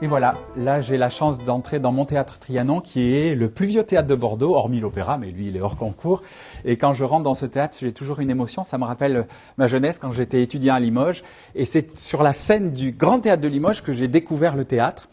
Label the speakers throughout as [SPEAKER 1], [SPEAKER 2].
[SPEAKER 1] Et voilà, là j'ai la chance d'entrer dans mon théâtre Trianon qui est le plus vieux théâtre de Bordeaux, hormis l'opéra, mais lui il est hors concours. Et quand je rentre dans ce théâtre, j'ai toujours une émotion, ça me rappelle ma jeunesse quand j'étais étudiant à Limoges. Et c'est sur la scène du Grand Théâtre de Limoges que j'ai découvert le théâtre.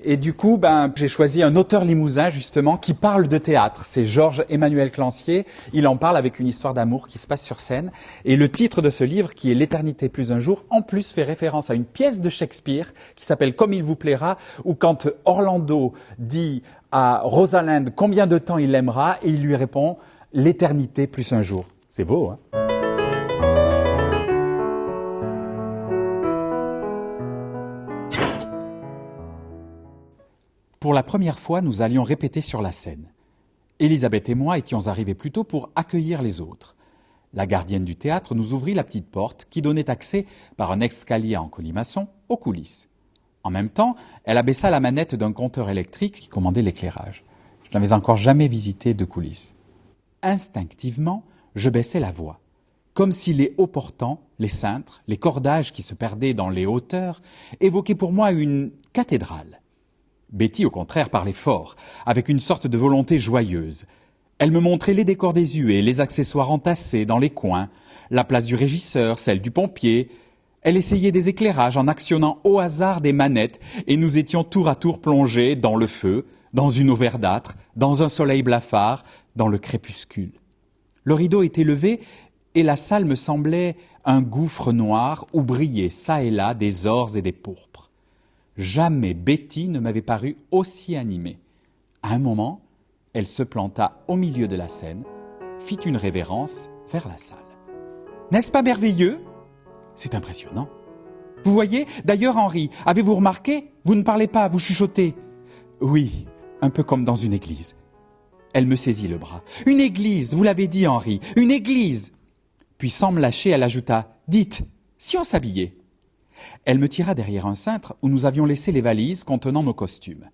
[SPEAKER 1] Et du coup, j'ai choisi un auteur limousin justement qui parle de théâtre. C'est Georges-Emmanuel Clancier. Il en parle avec une histoire d'amour qui se passe sur scène. Et le titre de ce livre, qui est L'éternité plus un jour, en plus fait référence à une pièce de Shakespeare qui s'appelle Comme il vous plaira, où quand Orlando dit à Rosalind combien de temps il l'aimera, et il lui répond l'éternité plus un jour. C'est beau, hein ? Pour la première fois, nous allions répéter sur la scène. Elisabeth et moi étions arrivés plus tôt pour accueillir les autres. La gardienne du théâtre nous ouvrit la petite porte qui donnait accès, par un escalier en colimaçon, aux coulisses. En même temps, elle abaissa la manette d'un compteur électrique qui commandait l'éclairage. Je n'avais encore jamais visité de coulisses. Instinctivement, je baissai la voix, comme si les hauts portants, les cintres, les cordages qui se perdaient dans les hauteurs évoquaient pour moi une cathédrale. Betty, au contraire, parlait fort, avec une sorte de volonté joyeuse. Elle me montrait les décors désuets, les accessoires entassés dans les coins, la place du régisseur, celle du pompier. Elle essayait des éclairages en actionnant au hasard des manettes, et nous étions tour à tour plongés dans le feu, dans une eau verdâtre, dans un soleil blafard, dans le crépuscule. Le rideau était levé, et la salle me semblait un gouffre noir où brillaient çà et là des ors et des pourpres. Jamais Betty ne m'avait paru aussi animée. À un moment, elle se planta au milieu de la scène, fit une révérence vers la salle. « N'est-ce pas merveilleux ? C'est impressionnant. Vous voyez, d'ailleurs, Henri, avez-vous remarqué ? Vous ne parlez pas, vous chuchotez. Oui, un peu comme dans une église. » Elle me saisit le bras. « Une église, vous l'avez dit, Henri, une église !» Puis, sans me lâcher, elle ajouta « Dites, si on s'habillait ?» Elle me tira derrière un cintre où nous avions laissé les valises contenant nos costumes.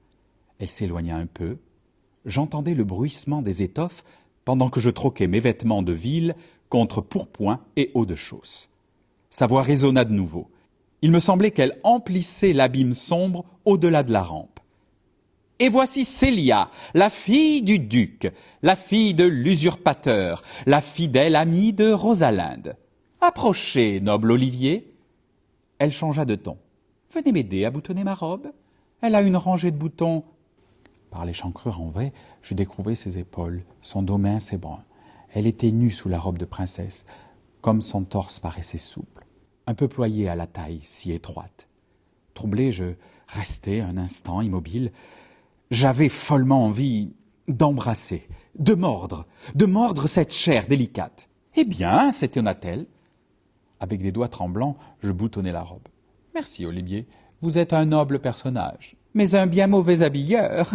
[SPEAKER 1] Elle s'éloigna un peu. J'entendais le bruissement des étoffes pendant que je troquais mes vêtements de ville contre pourpoint et haut de chausse. Sa voix résonna de nouveau. Il me semblait qu'elle emplissait l'abîme sombre au-delà de la rampe. « Et voici Célia, la fille du duc, la fille de l'usurpateur, la fidèle amie de Rosalinde. Approchez, noble Olivier. » Elle changea de ton. « Venez m'aider à boutonner ma robe. Elle a une rangée de boutons. » Par l'échancrure en vrai, je découvrais ses épaules, son dos mince et brun. Elle était nue sous la robe de princesse, comme son torse paraissait souple, un peu ployé à la taille si étroite. Troublé, je restai un instant immobile. J'avais follement envie d'embrasser, de mordre cette chair délicate. « Eh bien, s'étonna-t-elle. » Avec des doigts tremblants, je boutonnai la robe. « Merci, Olivier, vous êtes un noble personnage, mais un bien mauvais habilleur. »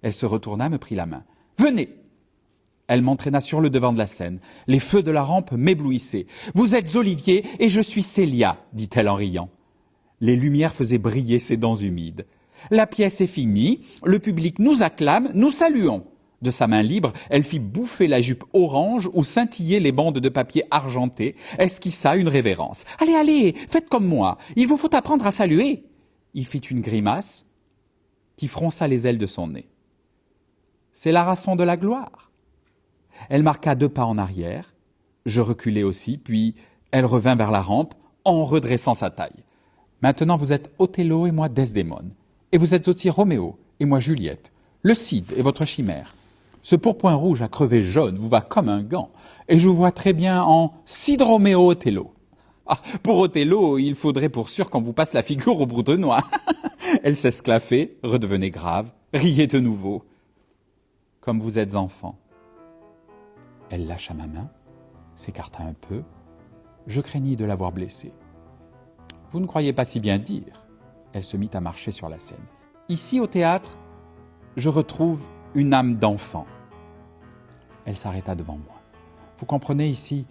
[SPEAKER 1] Elle se retourna, me prit la main. « Venez !» Elle m'entraîna sur le devant de la scène. Les feux de la rampe m'éblouissaient. « Vous êtes Olivier et je suis Célia, » dit-elle en riant. Les lumières faisaient briller ses dents humides. « La pièce est finie, le public nous acclame, nous saluons. » De sa main libre, elle fit bouffer la jupe orange où scintillaient les bandes de papier argenté, esquissa une révérence. « Allez, allez, faites comme moi, il vous faut apprendre à saluer. » Il fit une grimace qui fronça les ailes de son nez. « C'est la rançon de la gloire. » Elle marqua 2 pas en arrière, je reculai aussi, puis elle revint vers la rampe en redressant sa taille. « Maintenant vous êtes Othello et moi Desdémone, et vous êtes aussi Roméo et moi Juliette, le Cid et votre chimère. Ce pourpoint rouge à crever jaune vous va comme un gant, et je vous vois très bien en Cid Roméo Othello. Ah, pour Othello, il faudrait pour sûr qu'on vous passe la figure au bourdonnois. » Elle s'esclaffait, redevenait grave, riait de nouveau. « Comme vous êtes enfant. » Elle lâcha ma main, s'écarta un peu. Je craignis de l'avoir blessée. « Vous ne croyez pas si bien dire. » Elle se mit à marcher sur la scène. « Ici, au théâtre, je retrouve une âme d'enfant. » Elle s'arrêta devant moi. « Vous comprenez, ici,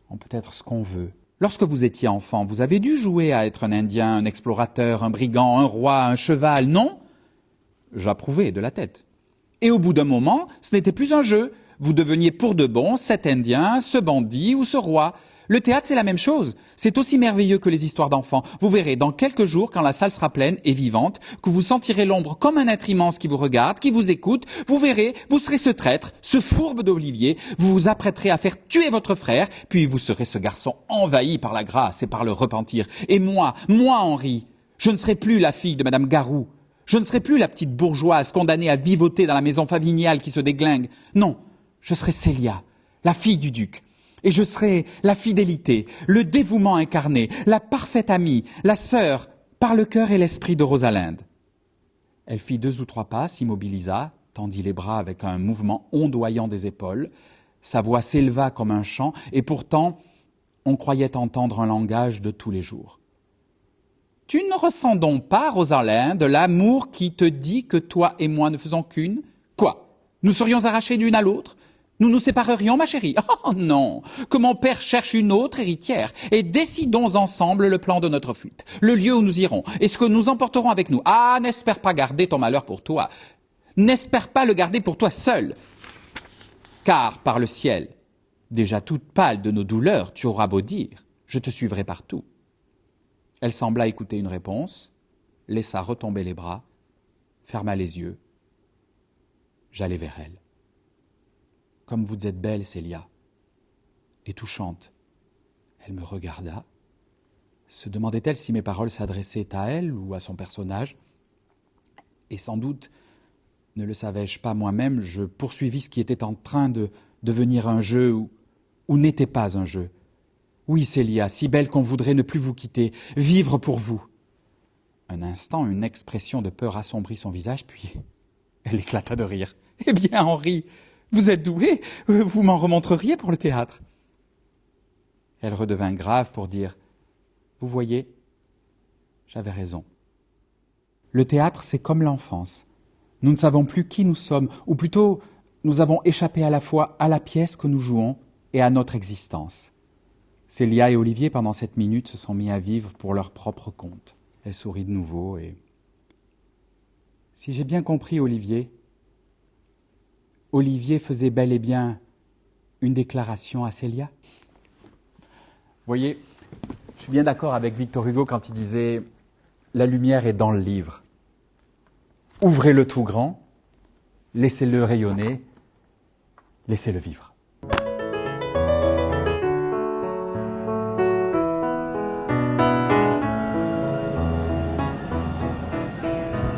[SPEAKER 1] on peut être ce qu'on veut. Lorsque vous étiez enfant, vous avez dû jouer à être un Indien, un explorateur, un brigand, un roi, un cheval, non ?» J'approuvais de la tête. Et au bout d'un moment, ce n'était plus un jeu. Vous deveniez pour de bon cet Indien, ce bandit ou ce roi. Le théâtre, c'est la même chose. C'est aussi merveilleux que les histoires d'enfants. Vous verrez, dans quelques jours, quand la salle sera pleine et vivante, que vous sentirez l'ombre comme un être immense qui vous regarde, qui vous écoute, vous verrez, vous serez ce traître, ce fourbe d'Olivier, vous vous apprêterez à faire tuer votre frère, puis vous serez ce garçon envahi par la grâce et par le repentir. Et moi, Henri, je ne serai plus la fille de Madame Garou. Je ne serai plus la petite bourgeoise condamnée à vivoter dans la maison familiale qui se déglingue. Non, je serai Célia, la fille du duc. Et je serai la fidélité, le dévouement incarné, la parfaite amie, la sœur, par le cœur et l'esprit de Rosalinde. Elle fit 2 ou 3 pas, s'immobilisa, tendit les bras avec un mouvement ondoyant des épaules. Sa voix s'éleva comme un chant, et pourtant, on croyait entendre un langage de tous les jours. « Tu ne ressens donc pas, Rosalinde, l'amour qui te dit que toi et moi ne faisons qu'une ? Quoi ? Nous serions arrachés l'une à l'autre ? Nous nous séparerions, ma chérie ? Oh non ! Que mon père cherche une autre héritière et décidons ensemble le plan de notre fuite, le lieu où nous irons et ce que nous emporterons avec nous. Ah, n'espère pas garder ton malheur pour toi. N'espère pas le garder pour toi seul. Car, par le ciel, déjà toute pâle de nos douleurs, tu auras beau dire, je te suivrai partout. Elle sembla écouter une réponse, laissa retomber les bras, ferma les yeux. J'allai vers elle. Comme vous êtes belle, Célia, et touchante. Elle me regarda. Se demandait-elle si mes paroles s'adressaient à elle ou à son personnage ? Et sans doute, ne le savais-je pas moi-même, je poursuivis ce qui était en train de devenir un jeu ou n'était pas un jeu. Oui, Célia, si belle qu'on voudrait ne plus vous quitter, vivre pour vous. Un instant, une expression de peur assombrit son visage, puis elle éclata de rire. Eh bien, Henri, vous êtes doué, vous m'en remontreriez pour le théâtre. Elle redevint grave pour dire « Vous voyez, j'avais raison. Le théâtre, c'est comme l'enfance. Nous ne savons plus qui nous sommes, ou plutôt, nous avons échappé à la fois à la pièce que nous jouons et à notre existence. » Célia et Olivier, pendant cette minute, se sont mis à vivre pour leur propre compte. Elle sourit de nouveau et... Si j'ai bien compris, Olivier faisait bel et bien une déclaration à Célia. Vous voyez, je suis bien d'accord avec Victor Hugo quand il disait « La lumière est dans le livre. Ouvrez-le tout grand, laissez-le rayonner, laissez-le vivre. »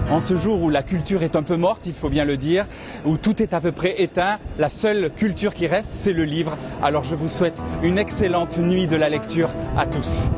[SPEAKER 1] En ce jour où la culture est un peu morte, il faut bien le dire, où tout est à peu près éteint, la seule culture qui reste, c'est le livre. Alors je vous souhaite une excellente nuit de la lecture à tous.